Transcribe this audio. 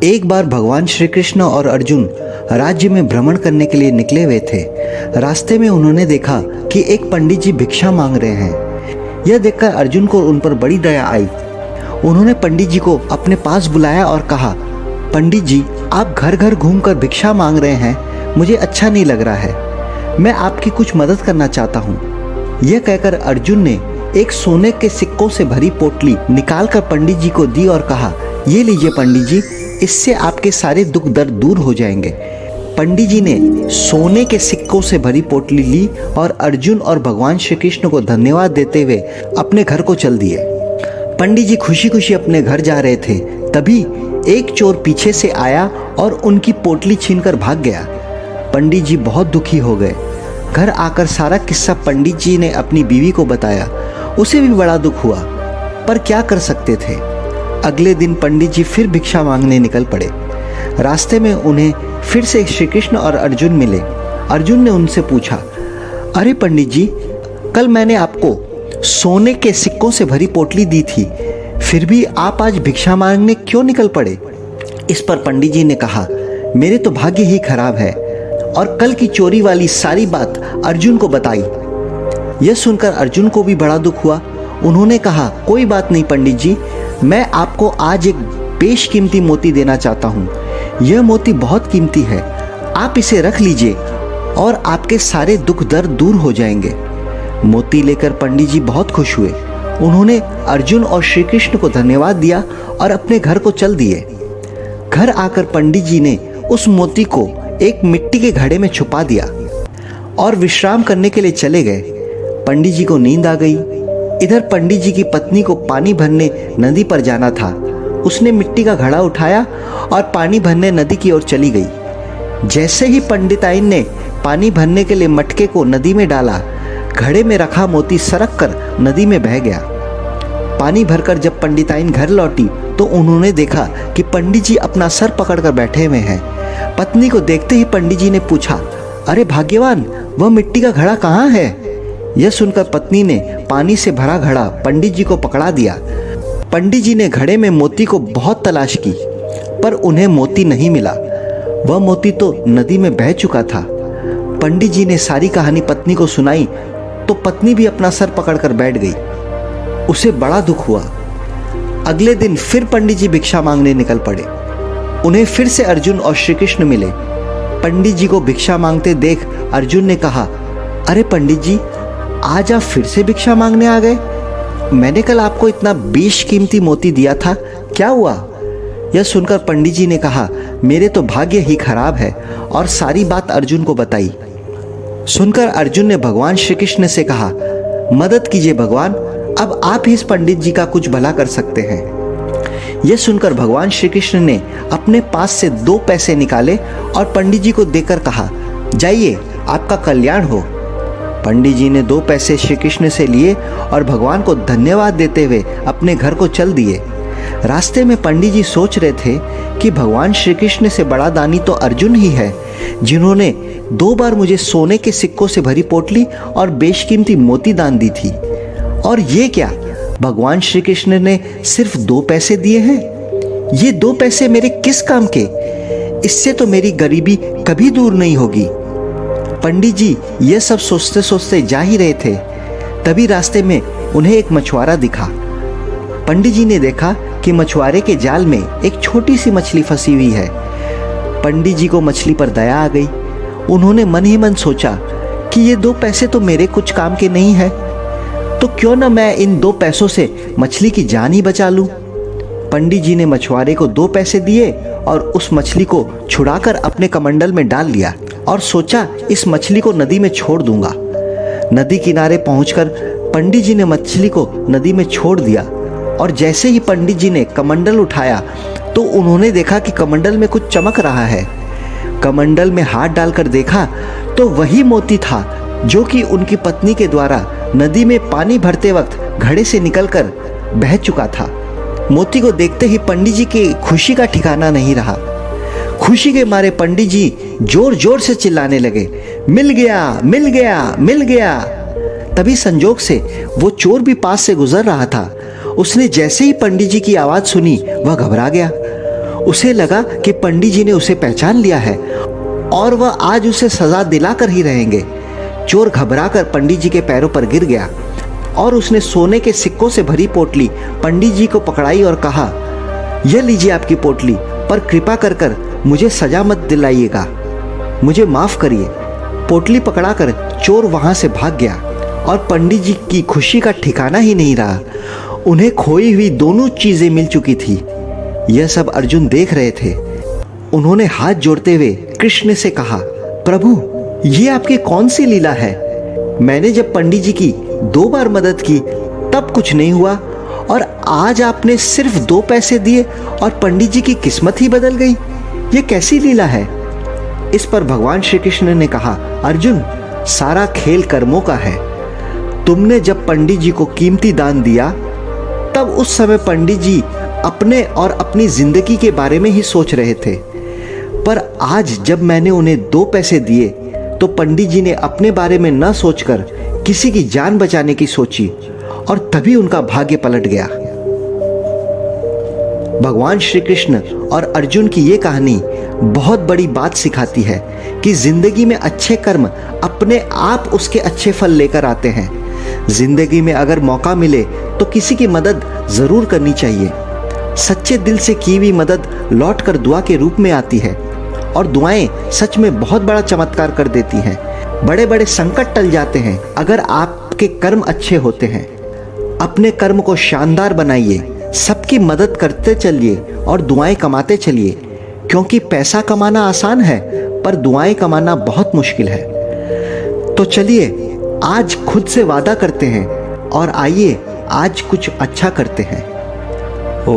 एक बार भगवान श्री कृष्ण और अर्जुन राज्य में भ्रमण करने के लिए निकले हुए थे। रास्ते में उन्होंने देखा कि एक पंडित जी भिक्षा मांग रहे हैं। यह देखकर अर्जुन को उन पर बड़ी दया आई। उन्होंने पंडित जी को अपने पास बुलाया और कहा, पंडित जी, आप घर घर घूमकर भिक्षा मांग रहे हैं, मुझे अच्छा नहीं लग रहा है। मैं आपकी कुछ मदद करना चाहता हूँ। यह कहकर अर्जुन ने एक सोने के सिक्कों से भरी पोटली निकालकर पंडित जी को दी और कहा, ये लीजिए पंडित जी, इससे आपके सारे दुख दर्द दूर हो जाएंगे। पंडित जी ने सोने के सिक्कों से भरी पोटली ली और अर्जुन और भगवान श्री कृष्ण को धन्यवाद देते हुए अपने घर को चल दिए। पंडित जी खुशी खुशी अपने घर जा रहे थे, तभी एक चोर पीछे से आया और उनकी पोटली छीनकर भाग गया। पंडित जी बहुत दुखी हो गए। घर आकर सारा किस्सा पंडित जी ने अपनी बीवी को बताया। उसे भी बड़ा दुख हुआ, पर क्या कर सकते थे। अगले दिन पंडित जी फिर भिक्षा मांगने निकल पड़े। रास्ते में उन्हें फिर से श्री कृष्ण और अर्जुन मिले। अर्जुन ने उनसे पूछा, अरे पंडित जी, कल मैंने आपको सोने के सिक्कों से भरी पोटली दी थी, फिर भी आप आज भिक्षा मांगने क्यों निकल पड़े? इस पर पंडित जी ने कहा, मेरे तो भाग्य ही खराब है, और कल की चोरी वाली सारी बात अर्जुन को बताई। यह सुनकर अर्जुन को भी बड़ा दुख हुआ। उन्होंने कहा, कोई बात नहीं पंडित जी, मैं आपको आज एक बेशकीमती मोती देना चाहता हूँ। यह मोती बहुत कीमती है, आप इसे रख लीजिए और आपके सारे दुख दर्द दूर हो जाएंगे। मोती लेकर पंडित जी बहुत खुश हुए। उन्होंने अर्जुन और श्री कृष्ण को धन्यवाद दिया और अपने घर को चल दिए। घर आकर पंडित जी ने उस मोती को एक मिट्टी के घड़े में छुपा दिया और विश्राम करने के लिए चले गए। पंडित जी को नींद आ गई। इधर पंडित जी की पत्नी को पानी भरने नदी पर जाना था। उसने मिट्टी का घड़ा उठाया और पानी भरने नदी की ओर चली गई। जैसे ही पंडिताइन ने पानी भरने के लिए मटके को नदी में डाला, घड़े में रखा मोती सरक कर नदी में बह गया। पानी भरकर जब पंडिताइन घर लौटी तो उन्होंने देखा कि पंडित जी अपना सर पकड़कर बैठे हुए हैं। पत्नी को देखते ही पंडित जी ने पूछा, अरे भाग्यवान, वह मिट्टी का घड़ा कहाँ है? यह सुनकर पत्नी ने पानी से भरा घड़ा पंडित जी को पकड़ा दिया। पंडित जी ने घड़े में मोती को बहुत तलाश की, पर उन्हें मोती नहीं मिला। वह मोती तो नदी में बह चुका था। पंडित जी ने सारी कहानी पत्नी को सुनाई तो पत्नी भी अपना सर पकड़कर बैठ गई। उसे बड़ा दुख हुआ। अगले दिन फिर पंडित जी भिक्षा मांगने निकल पड़े। उन्हें फिर से अर्जुन और श्री कृष्ण मिले। पंडित जी को भिक्षा मांगते देख अर्जुन ने कहा, अरे पंडित जी, आज आप फिर से भिक्षा मांगने आ गए? मैंने कल आपको इतना बेशकीमती मोती दिया था, क्या हुआ? यह सुनकर पंडित जी ने कहा, मेरे तो भाग्य ही खराब है, और सारी बात अर्जुन को बताई। सुनकर अर्जुन ने भगवान श्री कृष्ण से कहा, मदद कीजिए भगवान, अब आप ही इस पंडित जी का कुछ भला कर सकते हैं। यह सुनकर भगवान श्री कृष्ण ने अपने पास से 2 पैसे निकाले और पंडित जी को देकर कहा, जाइए, आपका कल्याण हो। पंडित जी ने 2 पैसे श्री कृष्ण से लिए और भगवान को धन्यवाद देते हुए अपने घर को चल दिए। रास्ते में पंडित जी सोच रहे थे कि भगवान श्री कृष्ण से बड़ा दानी तो अर्जुन ही है, जिन्होंने 2 बार मुझे सोने के सिक्कों से भरी पोटली और बेशकीमती मोती दान दी थी। और ये क्या, भगवान श्री कृष्ण ने सिर्फ 2 पैसे दिए हैं? ये 2 पैसे मेरे किस काम के? इससे तो मेरी गरीबी कभी दूर नहीं होगी। पंडित जी ये सब सोचते सोचते जा ही रहे थे, तभी रास्ते में उन्हें एक मछुआरा दिखा। पंडित जी ने देखा कि मछुआरे के जाल में एक छोटी सी मछली फंसी हुई है। पंडित जी को मछली पर दया आ गई। उन्होंने मन ही मन सोचा कि ये 2 पैसे तो मेरे कुछ काम के नहीं है, तो क्यों ना मैं इन 2 पैसों से मछली की जान ही बचा लूं। पंडित जी ने मछुआरे को 2 पैसे दिए और उस मछली को छुड़ाकर अपने कमंडल में डाल लिया और सोचा इस मछली को नदी में छोड़ दूंगा। नदी किनारे पहुंचकर पंडित जी ने मछली को नदी में छोड़ दिया, और जैसे ही पंडित जी ने कमंडल उठाया तो उन्होंने देखा कि कमंडल में कुछ चमक रहा है। कमंडल में हाथ डालकर देखा तो वही मोती था जो कि उनकी पत्नी के द्वारा नदी में पानी भरते वक्त घड़े से निकलकर बह चुका था। मोती को देखते ही पंडित जी की खुशी का ठिकाना नहीं रहा। खुशी के मारे पंडित जी जोर जोर से चिल्लाने लगे, मिल गया, मिल गया, मिल गया। तभी संजोग से वो चोर भी पास से गुजर रहा था। उसने जैसे ही पंडित जी की आवाज सुनी, वह घबरा गया। उसे लगा कि पंडित जी ने उसे पहचान लिया है और वह आज उसे सजा दिलाकर ही रहेंगे। चोर घबराकर पंडित जी के पैरों पर गिर गया और उसने सोने के सिक्कों से भरी पोटली पंडित जी को पकड़ाई और कहा, यह लीजिए आपकी पोटली, पर कृपा कर कर मुझे सजा मत दिलाइएगा, मुझे माफ करिए। पोटली पकड़ाकर चोर वहां से भाग गया और पंडित जी की खुशी का ठिकाना ही नहीं रहा। उन्हें खोई हुई दोनों चीजें मिल चुकी थी। यह सब अर्जुन देख रहे थे। उन्होंने हाथ जोड़ते हुए कृष्ण से कहा, प्रभु, ये आपकी कौन सी लीला है? मैंने जब पंडित जी की 2 बार मदद की तब कुछ नहीं हुआ, और आज आपने सिर्फ 2 पैसे दिए और पंडित जी की किस्मत ही बदल गई। ये कैसी लीला है? इस पर भगवान श्री कृष्ण ने कहा, अर्जुन, सारा खेल कर्मों का है। तुमने जब पंडित जी को कीमती दान दिया तब उस समय पंडित जी अपने और अपनी जिंदगी के बारे में ही सोच रहे थे, पर आज जब मैंने उन्हें 2 पैसे दिए तो पंडित जी ने अपने बारे में न सोचकर किसी की जान बचाने की सोची और तभी उनका भाग्य पलट गया। भगवान श्री कृष्ण और अर्जुन की ये कहानी बहुत बड़ी बात सिखाती है कि जिंदगी में अच्छे कर्म अपने आप उसके अच्छे फल लेकर आते हैं। जिंदगी में अगर मौका मिले तो किसी की मदद जरूर करनी चाहिए। सच्चे दिल से की हुई मदद लौटकर दुआ के रूप में आती है और दुआएं सच में बहुत बड़ा चमत्कार कर देती हैं। बड़े बड़े संकट टल जाते हैं अगर आपके कर्म अच्छे होते हैं। अपने कर्म को शानदार बनाइए, सबकी मदद करते चलिए और दुआएं कमाते चलिए, क्योंकि पैसा कमाना आसान है पर दुआएं कमाना बहुत मुश्किल है। तो चलिए आज खुद से वादा करते हैं और आइए आज कुछ अच्छा करते हैं। ओ